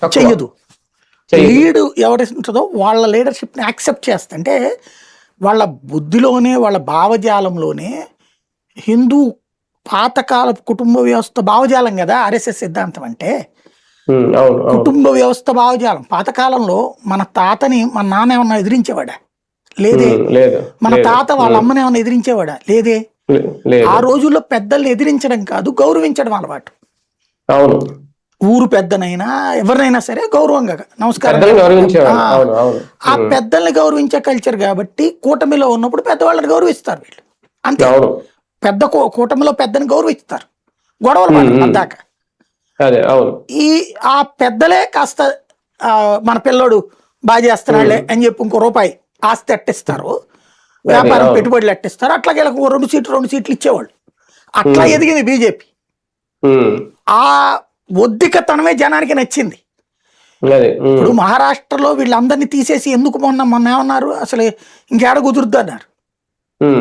తక్కువ. చెయ్యదు. చెయ్యదు. లీడ్ ఎవరైతే ఉంటుందో వాళ్ళ లీడర్షిప్ని యాక్సెప్ట్ చేస్తా అంటే వాళ్ళ బుద్ధిలోనే వాళ్ళ భావజాలంలోనే హిందూ పాతకాల కుటుంబ వ్యవస్థ భావజాలం కదా ఆర్ఎస్ఎస్ సిద్ధాంతం అంటే. అవును అవును కుటుంబ వ్యవస్థ భావజాలం పాతకాలంలో మన తాతని మన నాన్న ఏమన్నా ఎదిరించేవాడా? లేదే. లేదు మన లేదు. తాత వాళ్ళ అమ్మని ఏమన్నా ఎదిరించేవాడా? లేదే. లేదు. ఆ రోజుల్లో పెద్దల్ని ఎదిరించడం కాదు గౌరవించడం అలవాటు. అవును. ఊరు పెద్దనైనా ఎవరినైనా సరే గౌరవంగా నమస్కారం. పెద్దల్ని గౌరవించేవాళ్ళు. అవును అవును. ఆ పెద్దల్ని గౌరవించే కల్చర్ కాబట్టి కూటమిలో ఉన్నప్పుడు పెద్దవాళ్ళని గౌరవిస్తారు వీళ్ళు అంతే. అవును. పెద్ద కూటమిలో పెద్దని గౌరవిస్తారు, గొడవలు పడరు పద్దాక. అదే అవును. ఆ పెద్దలే కాస్త మన పిల్లోడు బాగా చేస్తున్నాడులే అని చెప్పి ఇంకో రూపాయి ఆస్తి అట్టిస్తారు, వ్యాపారం పెట్టుబడులు అట్టిస్తారు. అట్లాగే 2 సీట్లు ఇచ్చేవాళ్ళు. అట్లా ఎదిగింది బీజేపీ. ఆ ఒద్దికతనమే జనానికి నచ్చింది. ఇప్పుడు మహారాష్ట్రలో వీళ్ళందరినీ తీసేసి ఎందుకు మొన్న ఏమన్నారు, అసలు ఇంకేడ కుదురుద్దు అన్నారు.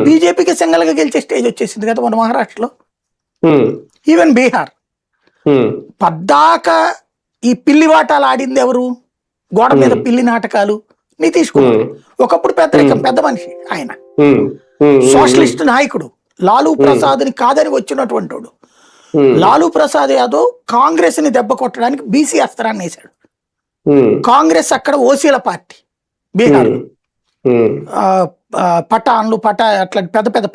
బీజేపీకి సింగల్ గా గెలిచే స్టేజ్ వచ్చేసింది కదా మన మహారాష్ట్రలో. ఈవెన్ బీహార్ పద్దాక ఈ పిల్లి వాటాలు ఆడింది ఎవరు? గోడ మీద పిల్లి నాటకాలు నితీష్ కుమార్. ఒకప్పుడు పెద్ద మనిషి ఆయన, సోషలిస్ట్ నాయకుడు. లాలూ ప్రసాద్ ని కాదని వచ్చినటువంటి వాడు. లాలూ ప్రసాద్ యాదవ్ కాంగ్రెస్ ని దెబ్బ కొట్టడానికి బీసీ అస్త్రాన్ని వేశాడు. కాంగ్రెస్ అక్కడ ఓసీల పార్టీ బీహార్, పఠాన్లు అట్లాంటి పెద్ద